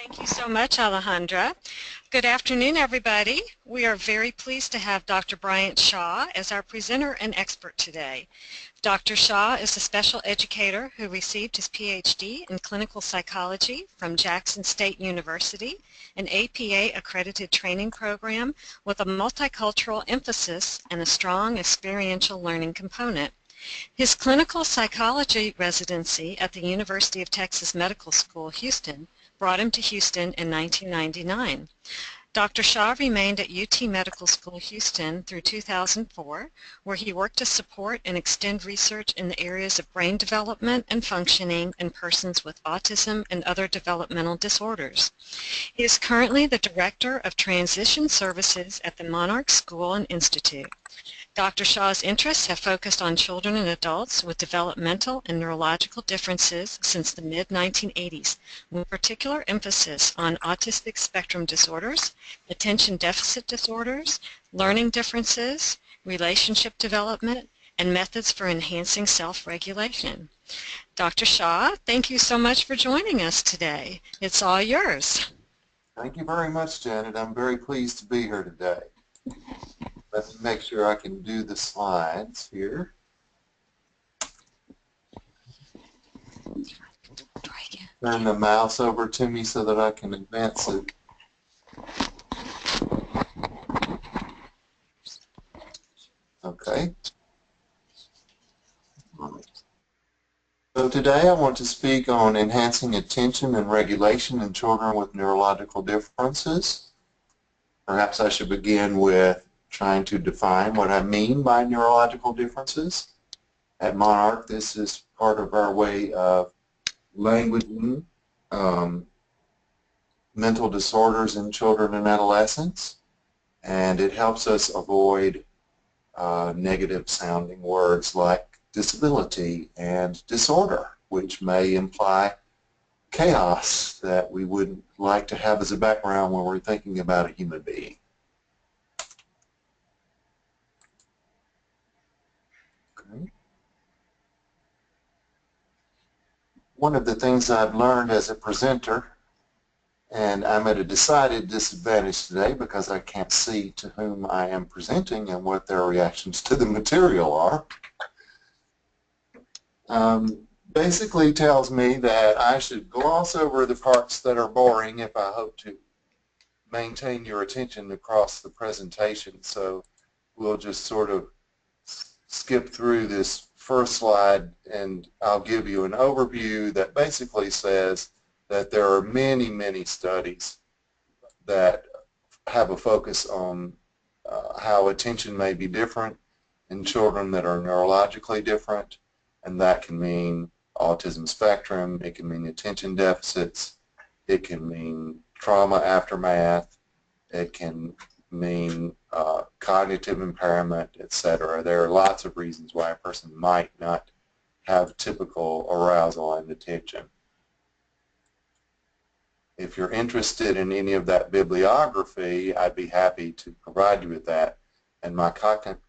Thank you so much, Alejandra. Good afternoon, everybody. We are very pleased to have Dr. Bryant Shaw as our presenter and expert today. Dr. Shaw is a special educator who received his PhD in clinical psychology from Jackson State University, an APA-accredited training program with a multicultural emphasis and a strong experiential learning component. His clinical psychology residency at the University of Texas Medical School, Houston, brought him to Houston in 1999. Dr. Shaw remained at UT Medical School Houston through 2004, where he worked to support and extend research in the areas of brain development and functioning in persons with autism and other developmental disorders. He is currently the Director of Transition Services at the Monarch School and Institute. Dr. Shaw's interests have focused on children and adults with developmental and neurological differences since the mid-1980s, with particular emphasis on autistic spectrum disorders, attention deficit disorders, learning differences, relationship development, and methods for enhancing self-regulation. Dr. Shaw, thank you so much for joining us today. It's all yours. Thank you very much, Janet. I'm very pleased to be here today. Let me make sure I can do the slides here. Turn the mouse over to me so that I can advance it. Okay. So today I want to speak on enhancing attention and regulation in children with neurological differences. Perhaps I should begin with trying to define what I mean by neurological differences. At Monarch, this is part of our way of languaging mental disorders in children and adolescents, and it helps us avoid negative sounding words like disability and disorder, which may imply chaos that we wouldn't like to have as a background when we're thinking about a human being. Okay. One of the things I've learned as a presenter, and I'm at a decided disadvantage today because I can't see to whom I am presenting and what their reactions to the material are, basically tells me that I should gloss over the parts that are boring if I hope to maintain your attention across the presentation. So we'll just sort of skip through this first slide and I'll give you an overview that basically says that there are many, many studies that have a focus on how attention may be different in children that are neurologically different, and that can mean autism spectrum, it can mean attention deficits, it can mean trauma aftermath, it can mean cognitive impairment, etc. There are lots of reasons why a person might not have typical arousal and attention. If you're interested in any of that bibliography, I'd be happy to provide you with that, and my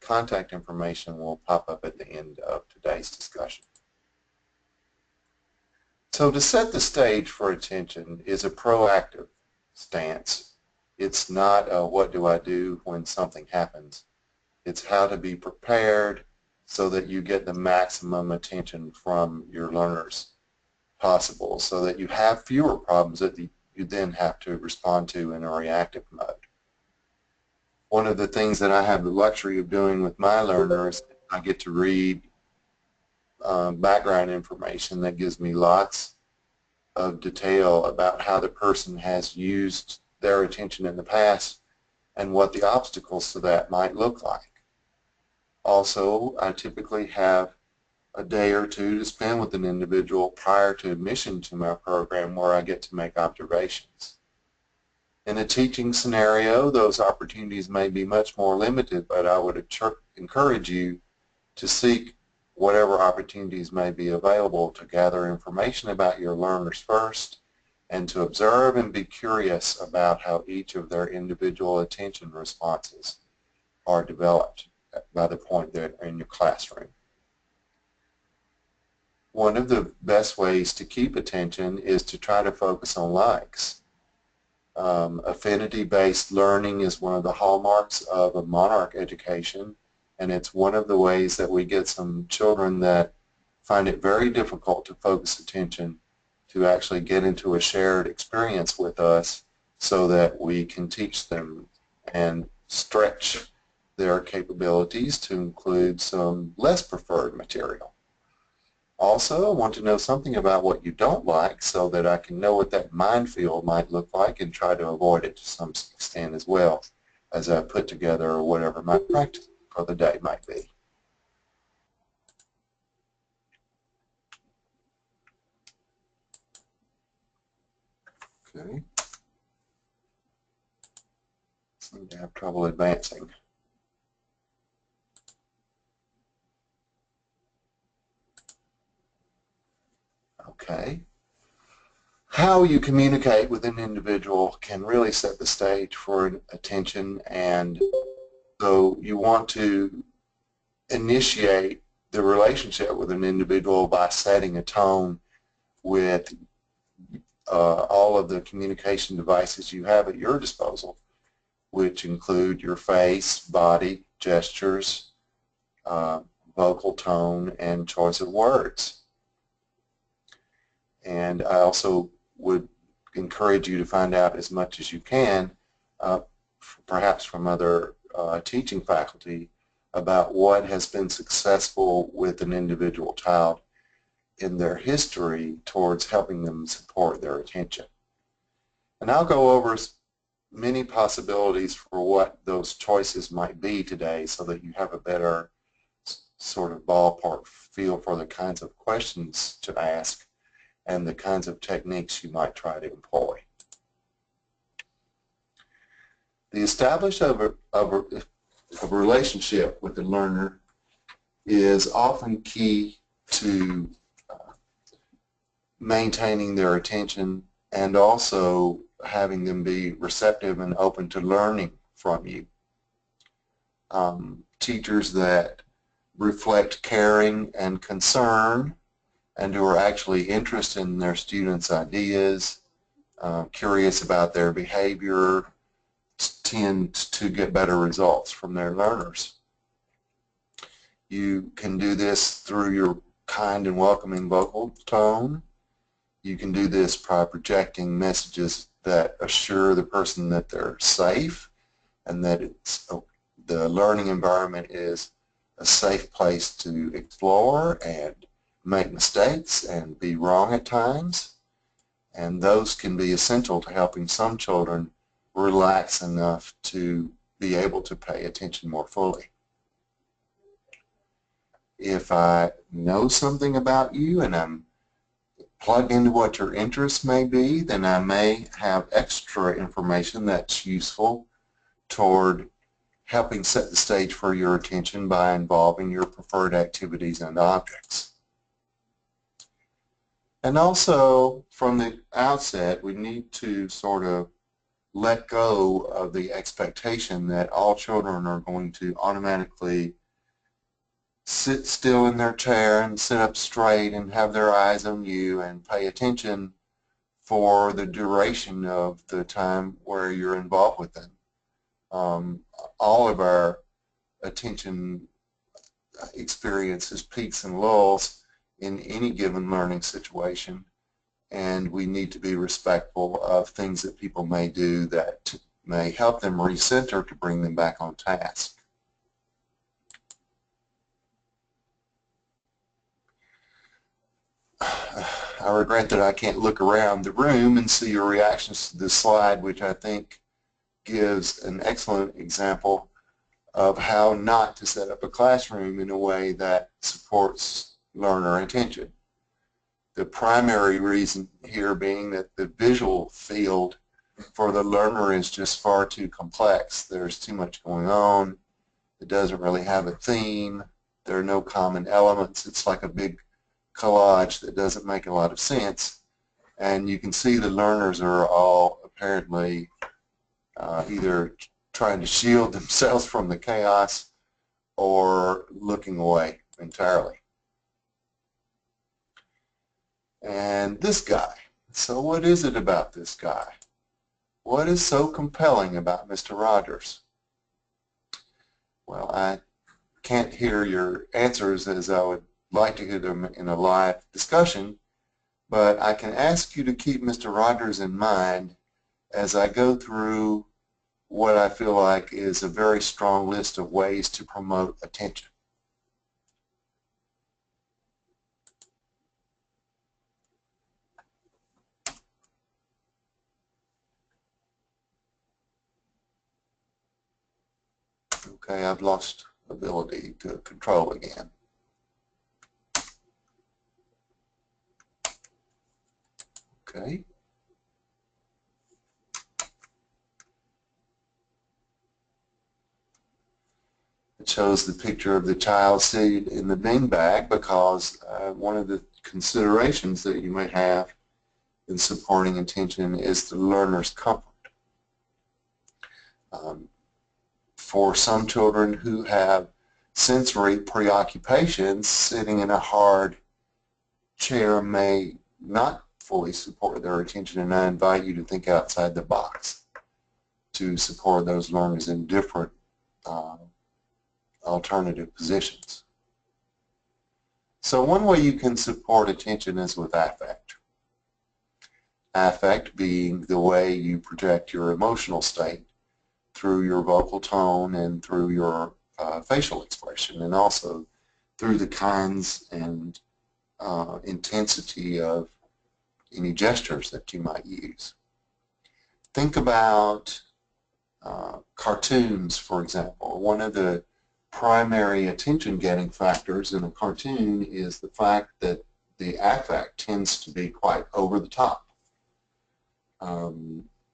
contact information will pop up at the end of today's discussion. So to set the stage for attention is a proactive stance. It's not a what do I do when something happens. It's how to be prepared so that you get the maximum attention from your learners possible, so that you have fewer problems that you then have to respond to in a reactive mode. One of the things that I have the luxury of doing with my learners, I get to read background information that gives me lots of detail about how the person has used their attention in the past and what the obstacles to that might look like. Also, I typically have a day or two to spend with an individual prior to admission to my program where I get to make observations. In a teaching scenario, those opportunities may be much more limited, but I would encourage you to seek whatever opportunities may be available to gather information about your learners first and to observe and be curious about how each of their individual attention responses are developed by the point they're in your classroom. One of the best ways to keep attention is to try to focus on likes. Affinity-based learning is one of the hallmarks of a monarch education, and it's one of the ways that we get some children that find it very difficult to focus attention to actually get into a shared experience with us so that we can teach them and stretch their capabilities to include some less preferred material. Also, I want to know something about what you don't like so that I can know what that minefield might look like and try to avoid it to some extent as well as I put together whatever my practice for the day might be. Okay. Seem to have trouble advancing. Okay. How you communicate with an individual can really set the stage for attention, and so you want to initiate the relationship with an individual by setting a tone with all of the communication devices you have at your disposal, which include your face, body, gestures, vocal tone, and choice of words. And I also would encourage you to find out as much as you can, perhaps from other teaching faculty, about what has been successful with an individual child in their history towards helping them support their attention. And I'll go over many possibilities for what those choices might be today so that you have a better sort of ballpark feel for the kinds of questions to ask and the kinds of techniques you might try to employ. The establishment of a relationship with the learner is often key to maintaining their attention and also having them be receptive and open to learning from you. Teachers that reflect caring and concern and who are actually interested in their students' ideas, curious about their behavior, tend to get better results from their learners. You can do this through your kind and welcoming vocal tone. You can do this by projecting messages that assure the person that they're safe and that the learning environment is a safe place to explore and make mistakes and be wrong at times. And those can be essential to helping some children relax enough to be able to pay attention more fully. If I know something about you and I'm plugged into what your interests may be, then I may have extra information that's useful toward helping set the stage for your attention by involving your preferred activities and objects. And also, from the outset, we need to sort of let go of the expectation that all children are going to automatically sit still in their chair and sit up straight and have their eyes on you and pay attention for the duration of the time where you're involved with them. All of our attention experiences peaks and lulls in any given learning situation, and we need to be respectful of things that people may do that may help them recenter to bring them back on task. I regret that I can't look around the room and see your reactions to this slide, which I think gives an excellent example of how not to set up a classroom in a way that supports learner attention. The primary reason here being that the visual field for the learner is just far too complex. There's too much going on. It doesn't really have a theme. There are no common elements. It's like a big collage that doesn't make a lot of sense. And you can see the learners are all apparently either trying to shield themselves from the chaos or looking away entirely. And this guy. So what is it about this guy? What is so compelling about Mr. Rogers? Well, I can't hear your answers as I would like to hear them in a live discussion, but I can ask you to keep Mr. Rogers in mind as I go through what I feel like is a very strong list of ways to promote attention. Okay, I've lost ability to control again. Okay. It shows the picture of the child seated in the beanbag because one of the considerations that you may have in supporting attention is the learner's comfort. For some children who have sensory preoccupations, sitting in a hard chair may not fully support their attention, and I invite you to think outside the box to support those learners in different alternative positions. So one way you can support attention is with affect. Affect being the way you project your emotional state through your vocal tone and through your facial expression, and also through the kinds and intensity of any gestures that you might use. Think about cartoons, for example. One of the primary attention-getting factors in a cartoon is the fact that the affect tends to be quite over the top.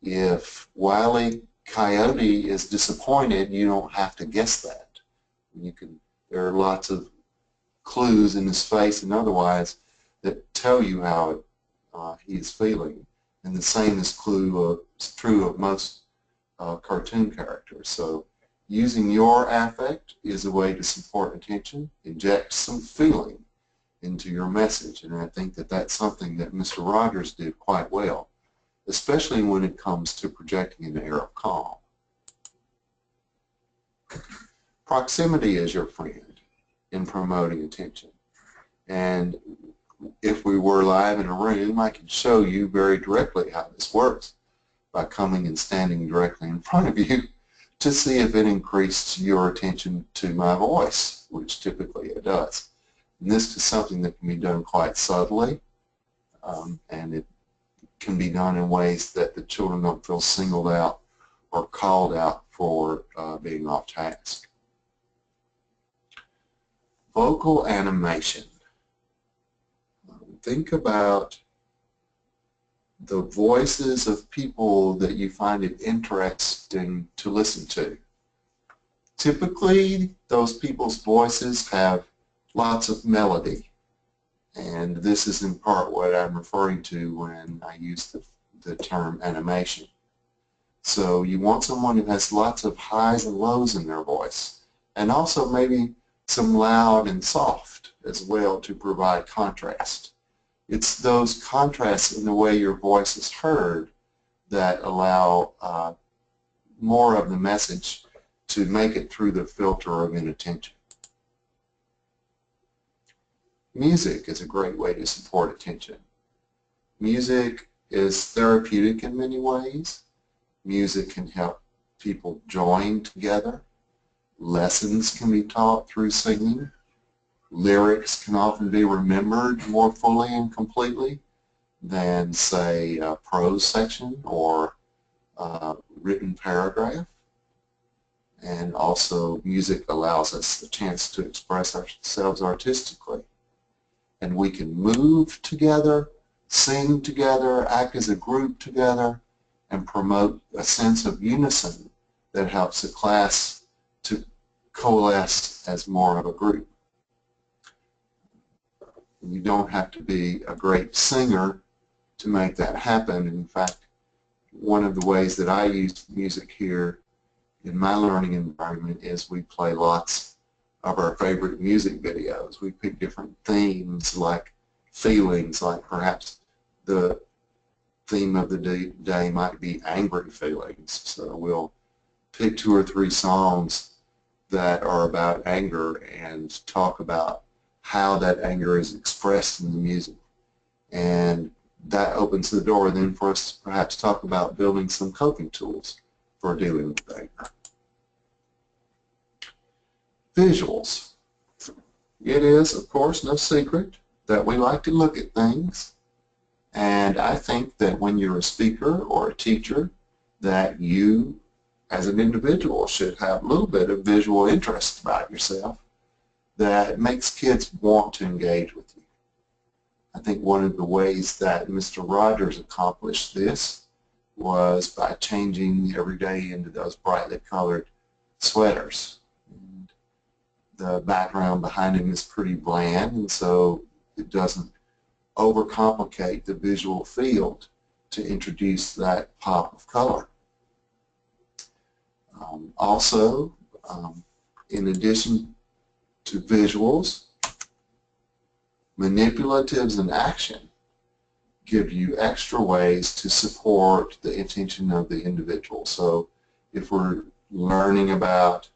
If Wile E. Coyote is disappointed, you don't have to guess that. There are lots of clues in his face and otherwise that tell you how he is feeling, and the same is true of most cartoon characters. So using your affect is a way to support attention, inject some feeling into your message, and I think that that's something that Mr. Rogers did quite well, especially when it comes to projecting an air of calm. Proximity is your friend in promoting attention, and if we were live in a room, I could show you very directly how this works by coming and standing directly in front of you to see if it increased your attention to my voice, which typically it does. And this is something that can be done quite subtly, and it can be done in ways that the children don't feel singled out or called out for being off task. Vocal animation. Think about the voices of people that you find it interesting to listen to. Typically, those people's voices have lots of melody, and this is in part what I'm referring to when I use the term animation. So you want someone who has lots of highs and lows in their voice, and also maybe some loud and soft as well to provide contrast. It's those contrasts in the way your voice is heard that allow more of the message to make it through the filter of inattention. Music is a great way to support attention. Music is therapeutic in many ways. Music can help people join together. Lessons can be taught through singing. Lyrics can often be remembered more fully and completely than, say, a prose section or a written paragraph. And also, music allows us the chance to express ourselves artistically. And we can move together, sing together, act as a group together, and promote a sense of unison that helps the class to coalesce as more of a group. You don't have to be a great singer to make that happen. In fact, one of the ways that I use music here in my learning environment is we play lots of our favorite music videos. We pick different themes like feelings, like perhaps the theme of the day might be angry feelings. So we'll pick 2 or 3 songs that are about anger and talk about how that anger is expressed in the music. And that opens the door then for us to perhaps talk about building some coping tools for dealing with anger. Visuals. It is, of course, no secret that we like to look at things. And I think that when you're a speaker or a teacher, that you, as an individual, should have a little bit of visual interest about yourself that makes kids want to engage with you. I think one of the ways that Mr. Rogers accomplished this was by changing every day into those brightly colored sweaters. And the background behind him is pretty bland, and so it doesn't overcomplicate the visual field to introduce that pop of color. Also, in addition to visuals, manipulatives and action give you extra ways to support the attention of the individual. So if we're learning about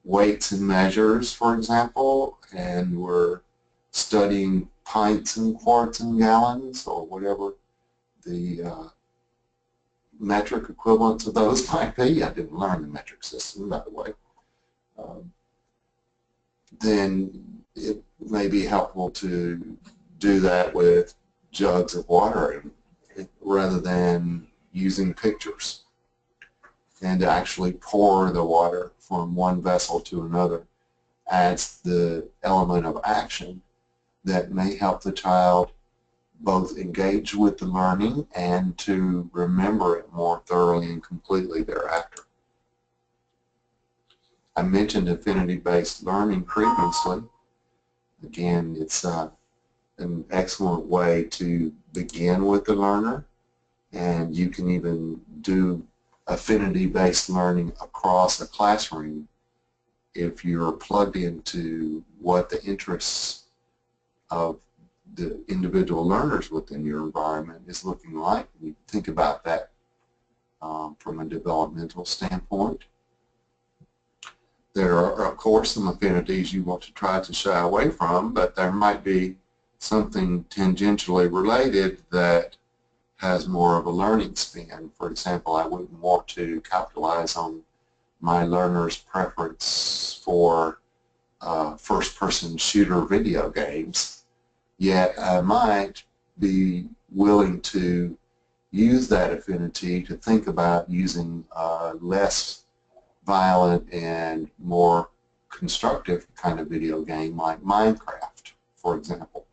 weights and measures, for example, and we're studying pints and quarts and gallons, or whatever the metric equivalents of those might be. I didn't learn the metric system, by the way. Then it may be helpful to do that with jugs of water rather than using pictures, and to actually pour the water from one vessel to another adds the element of action that may help the child both engage with the learning and to remember it more thoroughly and completely thereafter. I mentioned affinity-based learning previously. Again, it's an excellent way to begin with the learner, and you can even do affinity-based learning across a classroom if you're plugged into what the interests of the individual learners within your environment is looking like. You think about that from a developmental standpoint. There are, of course, some affinities you want to try to shy away from, but there might be something tangentially related that has more of a learning spin. For example, I wouldn't want to capitalize on my learner's preference for first-person shooter video games, yet I might be willing to use that affinity to think about using less violent and more constructive kind of video game like Minecraft, for example,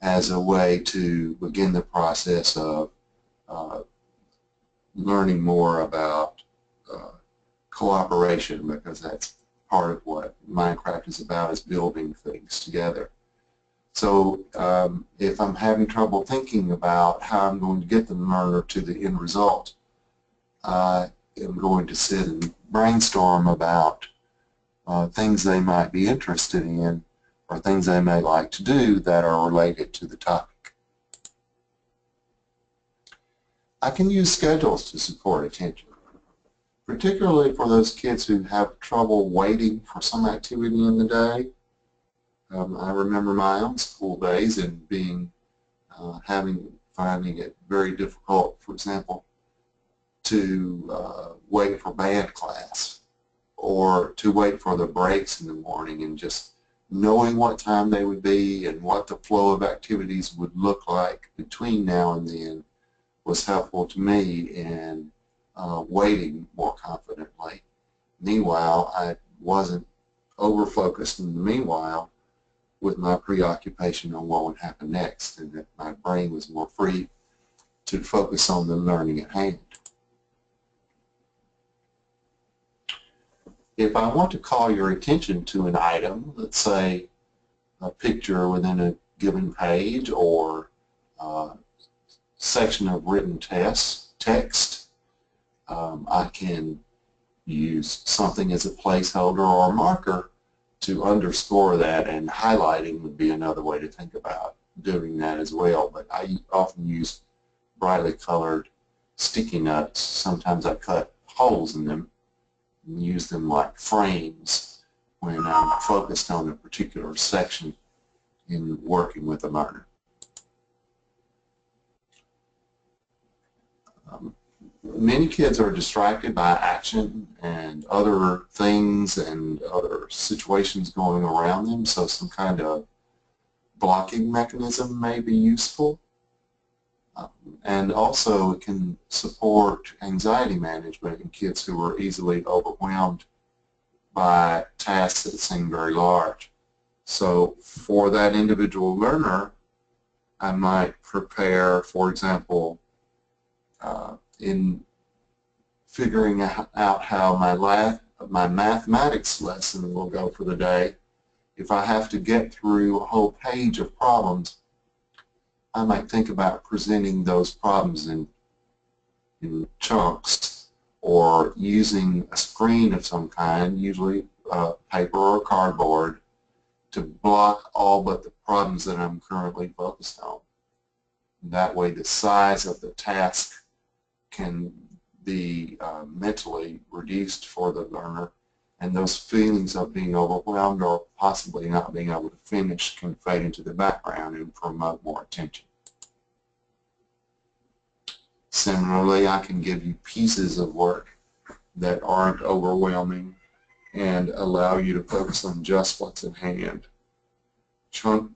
as a way to begin the process of learning more about cooperation, because that's part of what Minecraft is about, is building things together. So if I'm having trouble thinking about how I'm going to get the learner to the end result, I am going to sit and brainstorm about things they might be interested in or things they may like to do that are related to the topic. I can use schedules to support attention, particularly for those kids who have trouble waiting for some activity in the day. I remember my own school days and finding it very difficult, for example, to wait for band class or to wait for the breaks in the morning, and just knowing what time they would be and what the flow of activities would look like between now and then was helpful to me in waiting more confidently. Meanwhile, I wasn't over-focused in the meanwhile with my preoccupation on what would happen next, and that my brain was more free to focus on the learning at hand. If I want to call your attention to an item, let's say a picture within a given page or a section of written text, I can use something as a placeholder or a marker to underscore that, and highlighting would be another way to think about doing that as well, but I often use brightly colored sticky notes. Sometimes I cut holes in them and use them like frames when I'm focused on a particular section in working with a learner. Many kids are distracted by action and other things and other situations going around them, so some kind of blocking mechanism may be useful. And also it can support anxiety management in kids who are easily overwhelmed by tasks that seem very large. So for that individual learner, I might prepare, for example, in figuring out how my mathematics lesson will go for the day. If I have to get through a whole page of problems, I might think about presenting those problems in chunks, or using a screen of some kind, usually paper or cardboard, to block all but the problems that I'm currently focused on. That way the size of the task can be mentally reduced for the learner, and those feelings of being overwhelmed or possibly not being able to finish can fade into the background and promote more attention. Similarly, I can give you pieces of work that aren't overwhelming and allow you to focus on just what's at hand. Chunking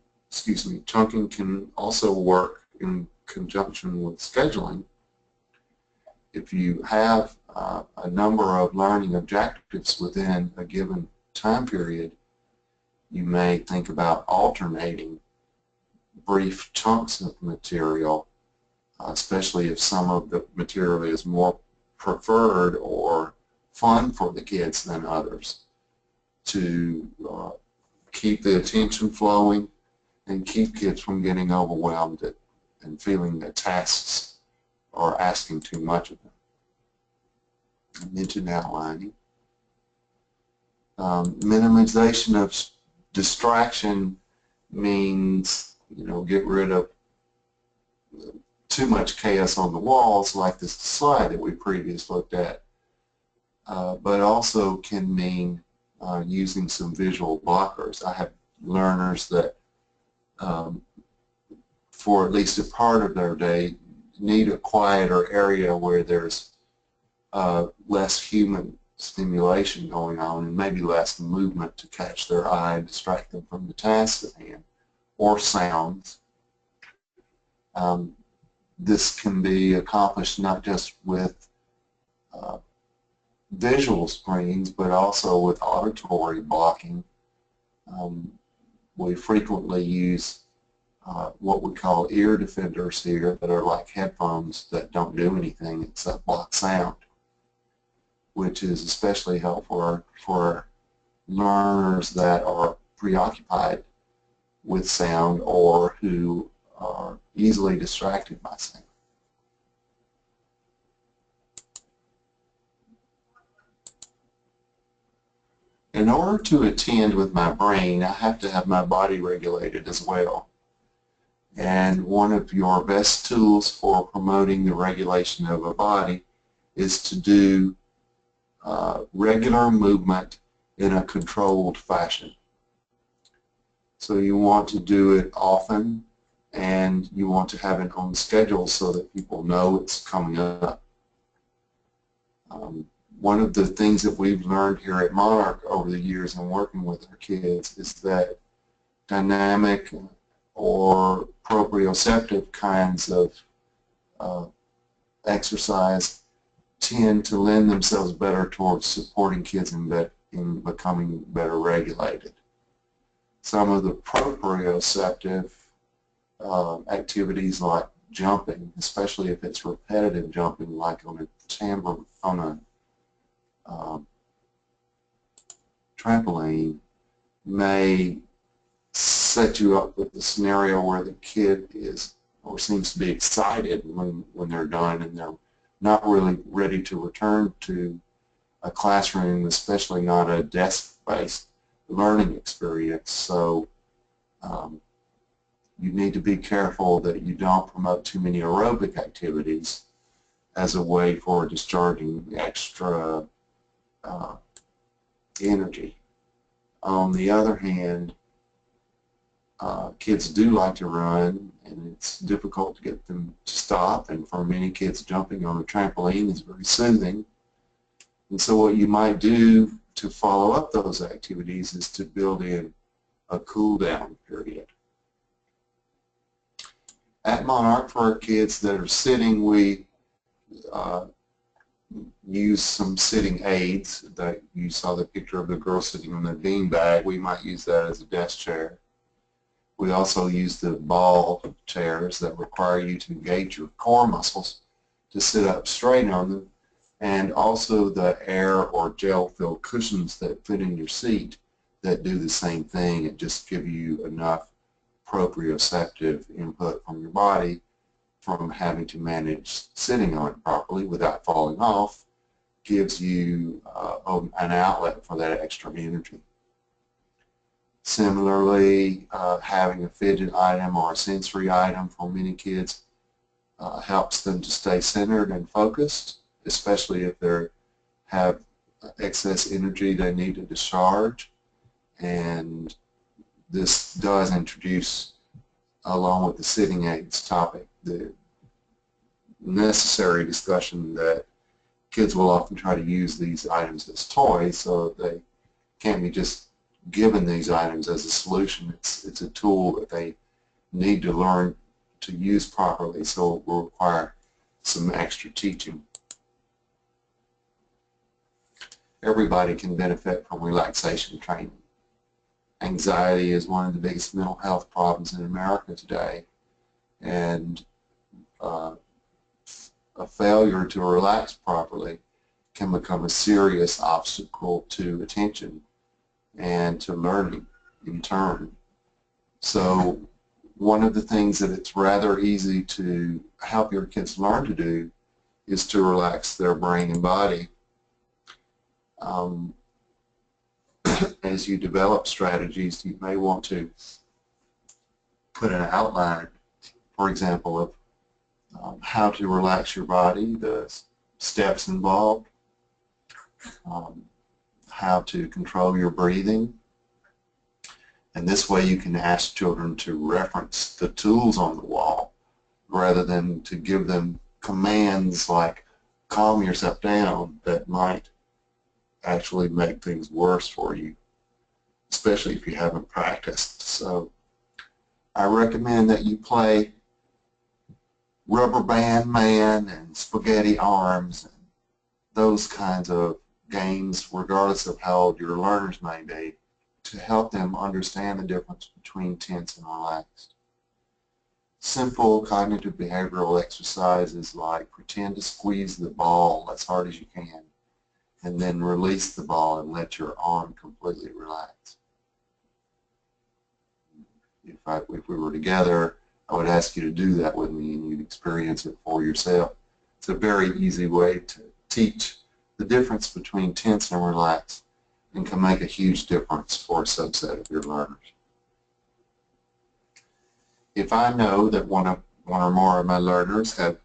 can also work in conjunction with scheduling. If you have a number of learning objectives within a given time period, you may think about alternating brief chunks of material, especially if some of the material is more preferred or fun for the kids than others, to keep the attention flowing and keep kids from getting overwhelmed and feeling that tasks are asking too much of them. I mentioned outlining. Minimization of distraction means, get rid of too much chaos on the walls, like this slide that we previously looked at, but also can mean using some visual blockers. I have learners that for at least a part of their day need a quieter area where there's less human stimulation going on and maybe less movement to catch their eye and distract them from the task at hand, or sounds. This can be accomplished not just with visual screens, but also with auditory blocking. We frequently use what we call ear defenders here, that are like headphones that don't do anything except block sound, which is especially helpful for learners that are preoccupied with sound or who are easily distracted by sound. In order to attend with my brain, I have to have my body regulated as well. And one of your best tools for promoting the regulation of a body is to do regular movement in a controlled fashion. So you want to do it often, and you want to have it on schedule so that people know it's coming up. One of the things that we've learned here at Monarch over the years in working with our kids is that dynamic or proprioceptive kinds of exercise tend to lend themselves better towards supporting kids in becoming better regulated. Some of the proprioceptive activities, like jumping, especially if it's repetitive jumping, like on a trampoline, may set you up with the scenario where the kid is or seems to be excited when they're done, and they're not really ready to return to a classroom, especially not a desk-based learning experience. So you need to be careful that you don't promote too many aerobic activities as a way for discharging extra uh, energy. On the other hand, kids do like to run, and it's difficult to get them to stop, and for many kids, jumping on a trampoline is very soothing. And so what you might do to follow up those activities is to build in a cool down period. At Monarch, for our kids that are sitting, we use some sitting aids. That you saw the picture of the girl sitting on the bean bag. We might use that as a desk chair. We also use the ball chairs that require you to engage your core muscles to sit up straight on them, and also the air or gel-filled cushions that fit in your seat that do the same thing and just give you enough proprioceptive input from your body from having to manage sitting on it properly without falling off, gives you an outlet for that extra energy. Similarly, having a fidget item or a sensory item for many kids helps them to stay centered and focused, especially if they have excess energy they need to discharge. And this does introduce, along with the sitting aids topic, the necessary discussion that kids will often try to use these items as toys, so they can't be just given these items as a solution. It's a tool that they need to learn to use properly, so it will require some extra teaching. Everybody can benefit from relaxation training. Anxiety is one of the biggest mental health problems in America today, and a failure to relax properly can become a serious obstacle to attention and to learning in turn. So one of the things that it's rather easy to help your kids learn to do is to relax their brain and body. As you develop strategies, you may want to put an outline, for example, of how to relax your body, the steps involved, how to control your breathing. And this way you can ask children to reference the tools on the wall rather than to give them commands like calm yourself down that might actually make things worse for you, especially if you haven't practiced. So I recommend that you play Rubber Band Man and Spaghetti Arms and those kinds of games, regardless of how old your learners may be, to help them understand the difference between tense and relaxed. Simple cognitive behavioral exercises like pretend to squeeze the ball as hard as you can and then release the ball and let your arm completely relax. If we were together, I would ask you to do that with me and you'd experience it for yourself. It's a very easy way to teach the difference between tense and relaxed and can make a huge difference for a subset of your learners. If I know that one or more of my learners have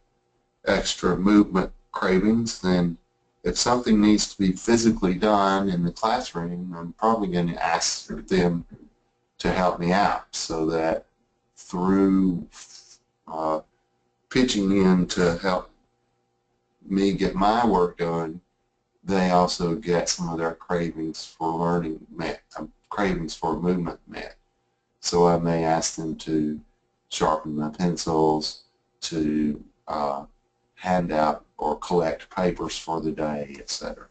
extra movement cravings, then if something needs to be physically done in the classroom, I'm probably going to ask them to help me out so that through pitching in to help me get my work done, they also get some of their cravings for learning met, cravings for movement met. So I may ask them to sharpen my pencils, to hand out or collect papers for the day, etc.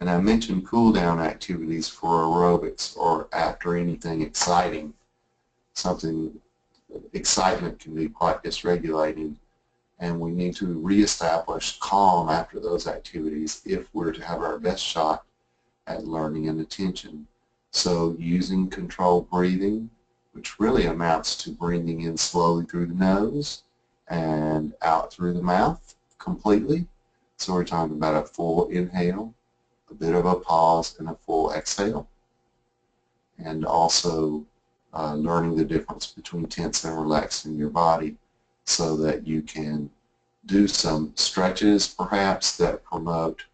And I mentioned cool down activities for aerobics or after anything exciting. Excitement can be quite dysregulating, and we need to reestablish calm after those activities if we're to have our best shot at learning and attention. So using controlled breathing, which really amounts to breathing in slowly through the nose and out through the mouth completely. So we're talking about a full inhale, a bit of a pause, and a full exhale. and also learning the difference between tense and relaxed in your body so that you can do some stretches perhaps that promote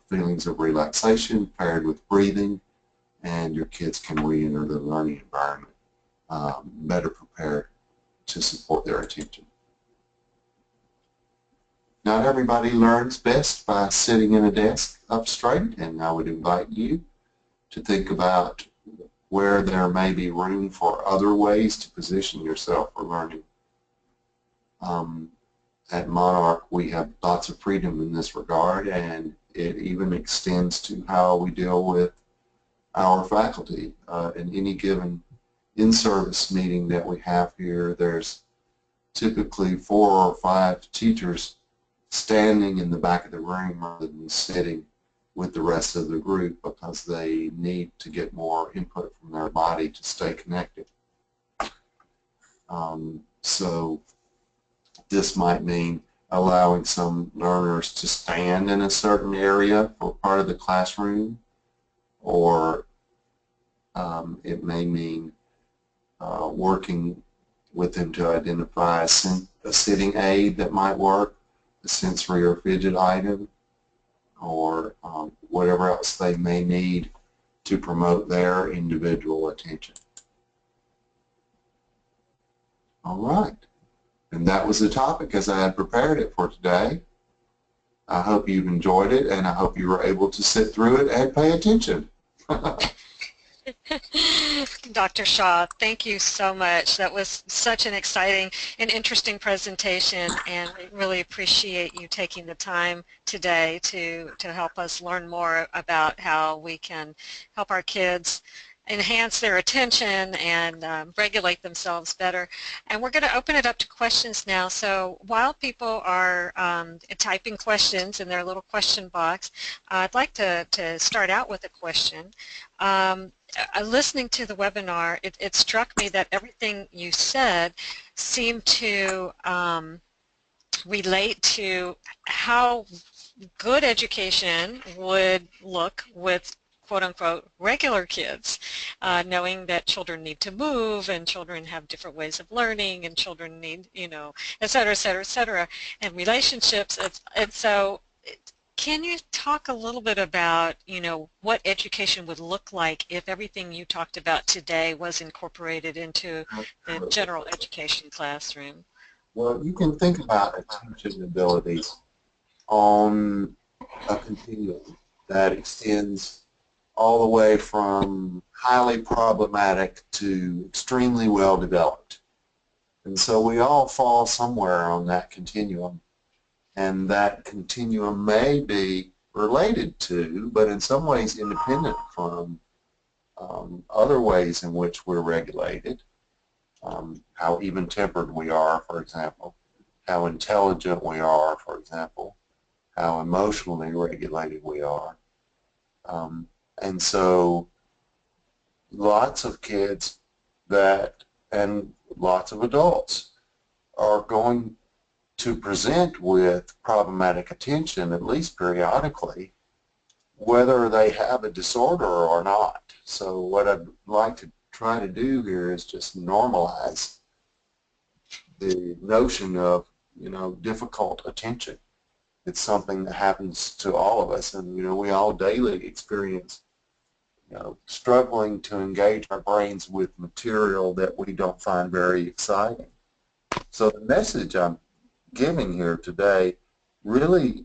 feelings of relaxation paired with breathing, and your kids can re-enter the learning environment better prepared to support their attention. Not everybody learns best by sitting in a desk up straight, and I would invite you to think about where there may be room for other ways to position yourself for learning. At Monarch, we have lots of freedom in this regard, and it even extends to how we deal with our faculty. In any given in-service meeting that we have here, there's typically 4 or 5 teachers standing in the back of the room rather than sitting with the rest of the group because they need to get more input from their body to stay connected. So this might mean allowing some learners to stand in a certain area for part of the classroom, or it may mean working with them to identify a sitting aid that might work, a sensory or fidget item, or whatever else they may need to promote their individual attention. All right. And that was the topic as I had prepared it for today. I hope you've enjoyed it, and I hope you were able to sit through it and pay attention. Dr. Shaw, thank you so much. That was such an exciting and interesting presentation, and we really appreciate you taking the time today to help us learn more about how we can help our kids enhance their attention and regulate themselves better. And we're going to open it up to questions now. So while people are typing questions in their little question box, I'd like to start out with a question. Listening to the webinar, it struck me that everything you said seemed to relate to how good education would look with quote-unquote regular kids, knowing that children need to move and children have different ways of learning and children need, you know, et cetera, et cetera, et cetera, and relationships. And so can you talk a little bit about, you know, what education would look like if everything you talked about today was incorporated into the general education classroom? Well, you can think about attention abilities on a continuum that extends all the way from highly problematic to extremely well developed. And so we all fall somewhere on that continuum, and that continuum may be related to, but in some ways independent from, other ways in which we're regulated, how even-tempered we are, for example, how intelligent we are, for example, how emotionally regulated we are. And so lots of kids and lots of adults are going to present with problematic attention, at least periodically, whether they have a disorder or not. So what I'd like to try to do here is just normalize the notion of, you know, difficult attention. It's something that happens to all of us, and, you know, we all daily experience, you know, struggling to engage our brains with material that we don't find very exciting. So the message I'm giving here today really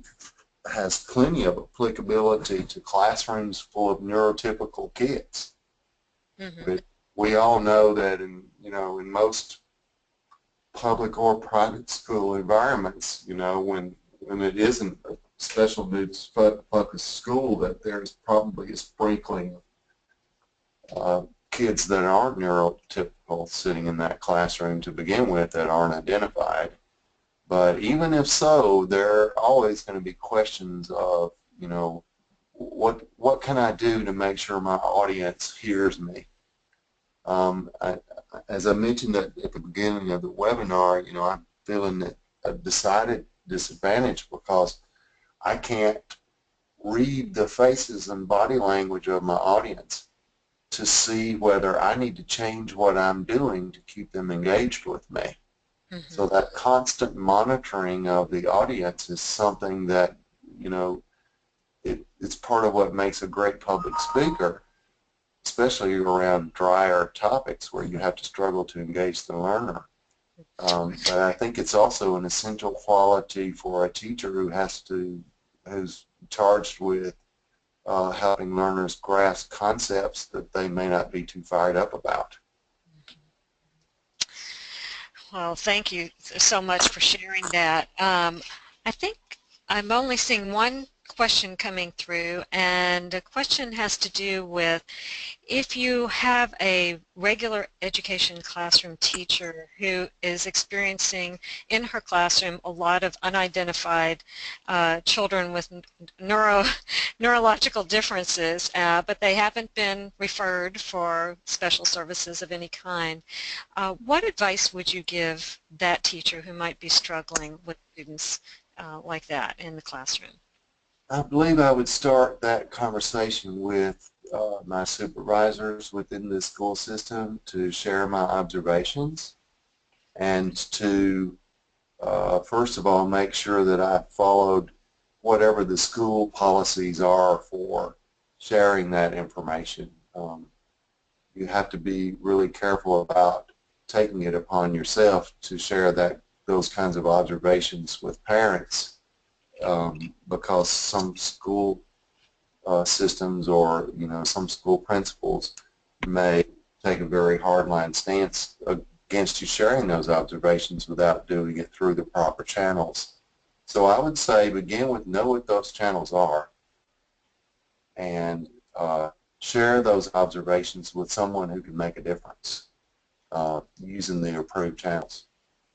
has plenty of applicability to classrooms full of neurotypical kids. Mm-hmm. We all know that in, you know, in most public or private school environments, you know, when it isn't a special needs focused school, that there's probably a sprinkling of kids that aren't neurotypical sitting in that classroom to begin with that aren't identified. But even if so, there are always going to be questions of, you know, what can I do to make sure my audience hears me? As I mentioned at the beginning of the webinar, you know, I'm feeling a decided disadvantage because I can't read the faces and body language of my audience. to see whether I need to change what I'm doing to keep them engaged with me. Mm-hmm. So that constant monitoring of the audience is something that, you know, it's part of what makes a great public speaker, especially around drier topics where you have to struggle to engage the learner. But I think it's also an essential quality for a teacher who's charged with helping learners grasp concepts that they may not be too fired up about. Well, thank you so much for sharing that. I think I'm only seeing one question coming through, and the question has to do with if you have a regular education classroom teacher who is experiencing in her classroom a lot of unidentified children with neurological differences, but they haven't been referred for special services of any kind, what advice would you give that teacher who might be struggling with students like that in the classroom? I believe I would start that conversation with my supervisors within the school system to share my observations and to, first of all, make sure that I followed whatever the school policies are for sharing that information. You have to be really careful about taking it upon yourself to share those kinds of observations with parents, because some school systems or some school principals may take a very hardline stance against you sharing those observations without doing it through the proper channels. So I would say begin with know what those channels are and share those observations with someone who can make a difference using the approved channels.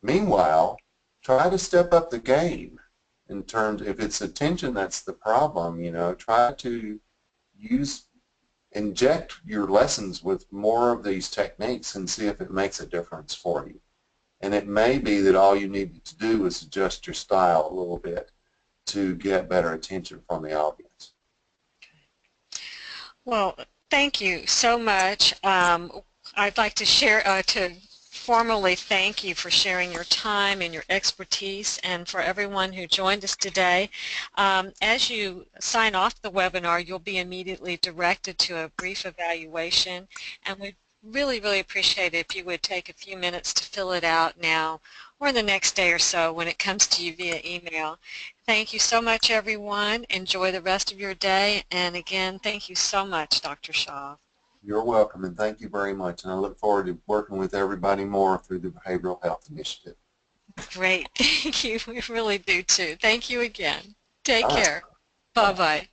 Meanwhile, try to step up the game in terms, if it's attention that's the problem, try to inject your lessons with more of these techniques and see if it makes a difference for you. And it may be that all you need to do is adjust your style a little bit to get better attention from the audience. Well, thank you so much. I'd like to formally thank you for sharing your time and your expertise, and for everyone who joined us today. As you sign off the webinar, you'll be immediately directed to a brief evaluation, and we'd really appreciate it if you would take a few minutes to fill it out now or the next day or so when it comes to you via email. Thank you so much, everyone. Enjoy the rest of your day, and again, thank you so much, Dr. Shaw. You're welcome, and thank you very much. And I look forward to working with everybody more through the Behavioral Health Initiative. Great. Thank you. We really do too. Thank you again. Take All right. care. Bye-bye. Bye-bye.